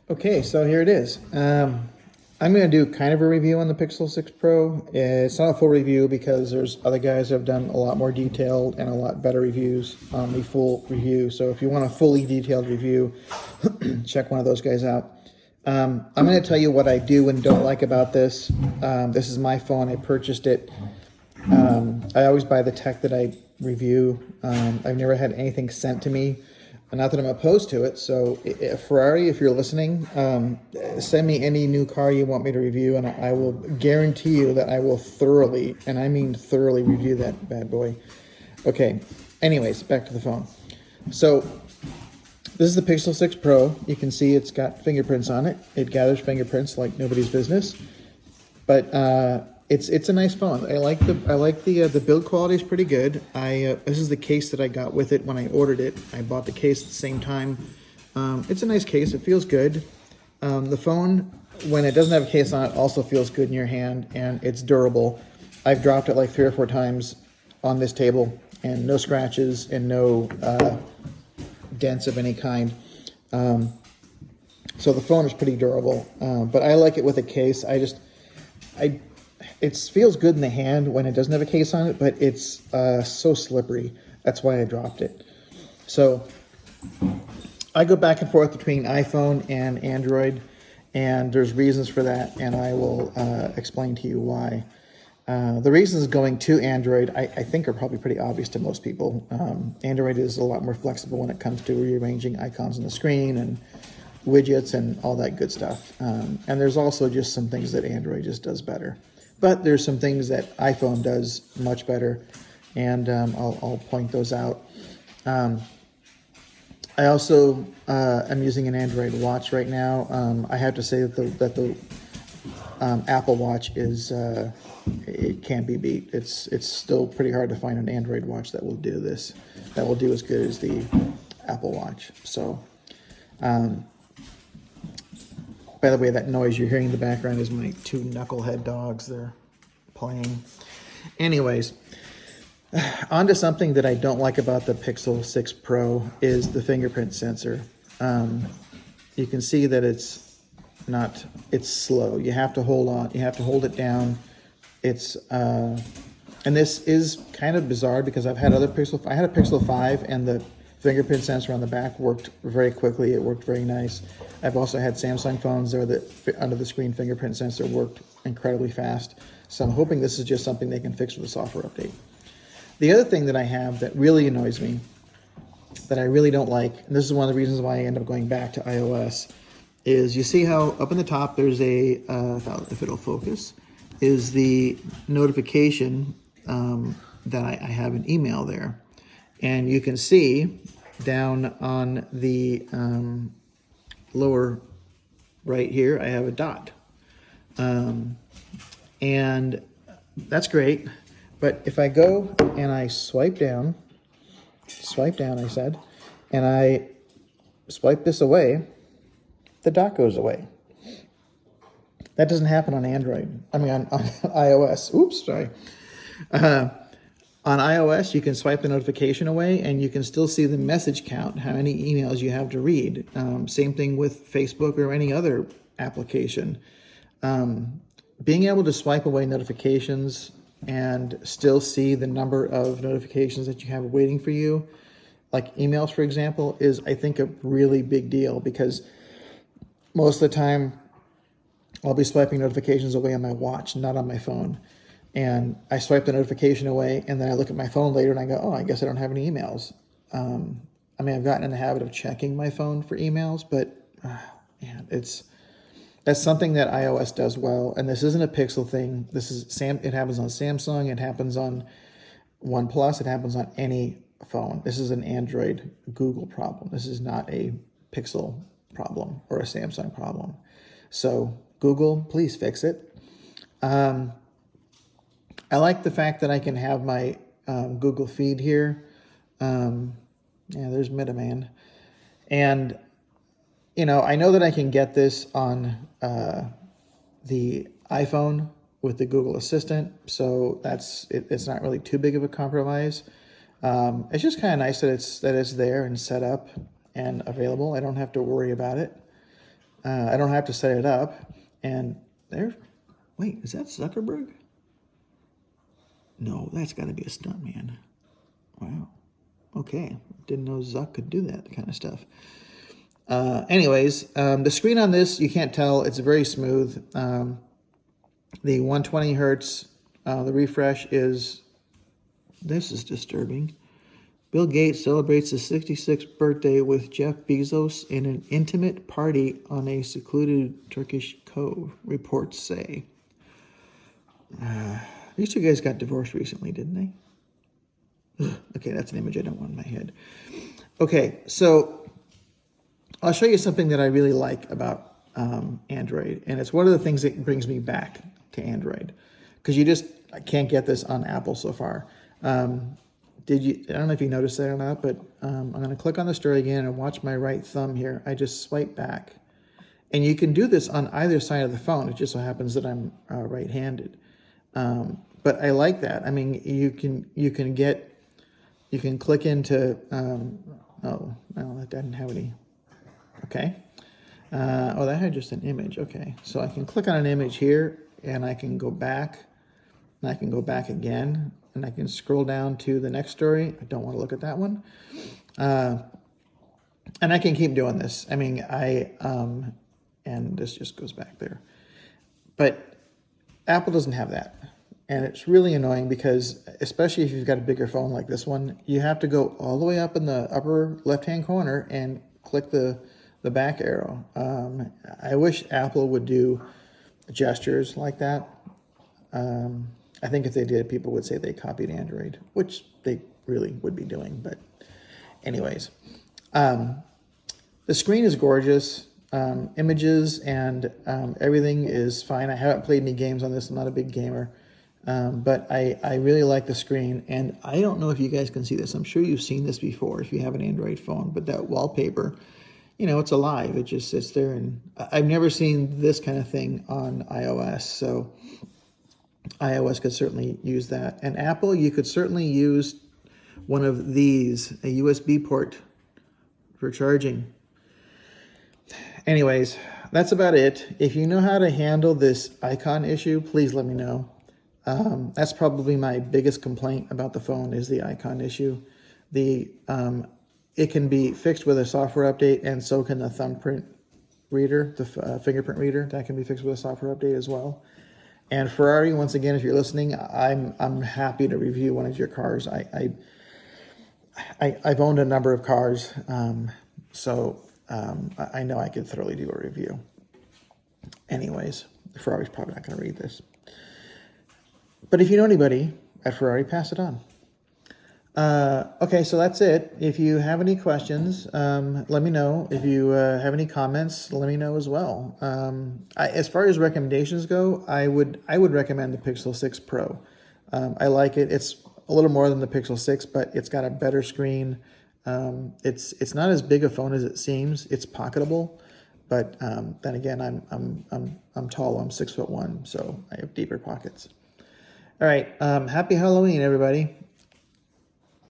Okay, so here it is. I'm going to do kind of a review on the Pixel 6 Pro. It's not a full review because there's other guys who have done a lot more detailed and a lot better reviews on the full review. So if you want a fully detailed review, check one of those guys out. I'm going to tell you what I do and don't like about this. This is my phone. I purchased it. I always buy the tech that I review. I've never had anything sent to me. Not that I'm opposed to it. So Ferrari, if you're listening, send me any new car you want me to review, and I will guarantee you that I will thoroughly, and I mean thoroughly, review that bad boy. Okay, anyways, back to the phone. So this is the Pixel 6 Pro. You can see it's got fingerprints on it. It gathers fingerprints like nobody's business. But it's a nice phone. I like the build quality is pretty good. This is the case that I got with it when I ordered it. I bought the case at the same time. It's a nice case. It feels good. The phone, when it doesn't have a case on it, also feels good in your hand, and it's durable. I've dropped it like 3 or 4 times on this table, and no scratches and no dents of any kind. So the phone is pretty durable, but I like it with a case. It feels good in the hand when it doesn't have a case on it, but it's so slippery. That's why I dropped it. So I go back and forth between iPhone and Android, and there's reasons for that, and I will explain to you why. The reasons going to Android, I think, are probably pretty obvious to most people. Android is a lot more flexible when it comes to rearranging icons on the screen and widgets and all that good stuff. And there's also just some things that Android just does better. But there's some things that iPhone does much better, and I'll point those out. I also am using an Android watch right now. I have to say that the Apple Watch is it can't be beat. It's still pretty hard to find an Android watch that will do this, that will do as good as the Apple Watch. So. By the way, that noise you're hearing in the background is my 2 knucklehead dogs. They're playing. Anyways, on to something that I don't like about the Pixel 6 Pro is the fingerprint sensor. You can see that it's slow. You have to hold on. You have to hold it down. And this is kind of bizarre because I had a Pixel 5, and the fingerprint sensor on the back worked very quickly. It worked very nice. I've also had Samsung phones where the under the screen fingerprint sensor worked incredibly fast. So I'm hoping this is just something they can fix with a software update. The other thing that I have that really annoys me, that I really don't like, and this is one of the reasons why I end up going back to iOS, is you see how up in the top there's a, if it'll focus, is the notification that I have an email there. And you can see down on the lower right here, I have a dot. And that's great. But if I go and I swipe down, I said, and I swipe this away, the dot goes away. That doesn't happen on Android. I mean, on iOS. Oops, sorry. On iOS, you can swipe the notification away, and you can still see the message count, how many emails you have to read. Same thing with Facebook or any other application. Being able to swipe away notifications and still see the number of notifications that you have waiting for you, like emails, for example, is, I think, a really big deal, because most of the time I'll be swiping notifications away on my watch, not on my phone. And I swipe the notification away, and then I look at my phone later and I go, oh, I guess I don't have any emails. I mean, I've gotten in the habit of checking my phone for emails, but man, that's something that iOS does well. And this isn't a Pixel thing. It happens on Samsung. It happens on OnePlus. It happens on any phone. This is an Android Google problem. This is not a Pixel problem or a Samsung problem. So Google, please fix it. I like the fact that I can have my Google feed here. Yeah, there's MetaMan. And, you know, I know that I can get this on the iPhone with the Google Assistant, so it's not really too big of a compromise. It's just kind of nice that it's there and set up and available. I don't have to worry about it. I don't have to set it up. And there, wait, is that Zuckerberg? No, that's got to be a stuntman. Wow. Okay, didn't know Zuck could do that kind of stuff. Anyways, the screen on this, you can't tell. It's very smooth. The 120 hertz, the refresh is, this is disturbing. Bill Gates celebrates his 66th birthday with Jeff Bezos in an intimate party on a secluded Turkish cove, reports say. These two guys got divorced recently, didn't they? Ugh, okay, that's an image I don't want in my head. Okay, so I'll show you something that I really like about Android, and it's one of the things that brings me back to Android, because I can't get this on Apple so far. I don't know if you noticed that or not, but I'm going to click on the story again and watch my right thumb here. I just swipe back. And you can do this on either side of the phone. It just so happens that I'm right-handed. But I like that. I mean, you can click into, oh, well, that doesn't have any, okay. Oh, that had just an image, okay. So I can click on an image here, and I can go back, and I can go back again, and I can scroll down to the next story. I don't want to look at that one. And I can keep doing this. I mean, and this just goes back there. But Apple doesn't have that. And it's really annoying because, especially if you've got a bigger phone like this one, you have to go all the way up in the upper left-hand corner and click the back arrow. I wish Apple would do gestures like that. I think if they did, people would say they copied Android, which they really would be doing. But anyways, the screen is gorgeous. Images and everything is fine. I haven't played any games on this. I'm not a big gamer. But I really like the screen. And I don't know if you guys can see this. I'm sure you've seen this before if you have an Android phone. But that wallpaper, it's alive. It just sits there. And I've never seen this kind of thing on iOS. So iOS could certainly use that. And Apple, you could certainly use one of these, a USB port for charging. Anyways, that's about it. If you know how to handle this icon issue, please let me know. That's probably my biggest complaint about the phone is the icon issue. It can be fixed with a software update, and so can the thumbprint reader, the fingerprint reader. That can be fixed with a software update as well. And Ferrari, once again, if you're listening, I'm happy to review one of your cars. I've owned a number of cars, so I know I could thoroughly do a review. Anyways, Ferrari's probably not going to read this. But if you know anybody at Ferrari, pass it on. Okay, so that's it. If you have any questions, let me know. If you have any comments, let me know as well. As far as recommendations go, I would recommend the Pixel 6 Pro. I like it. It's a little more than the Pixel 6, but it's got a better screen. It's not as big a phone as it seems. It's pocketable, but then again, I'm tall. I'm 6'1", so I have deeper pockets. All right. Happy Halloween, everybody.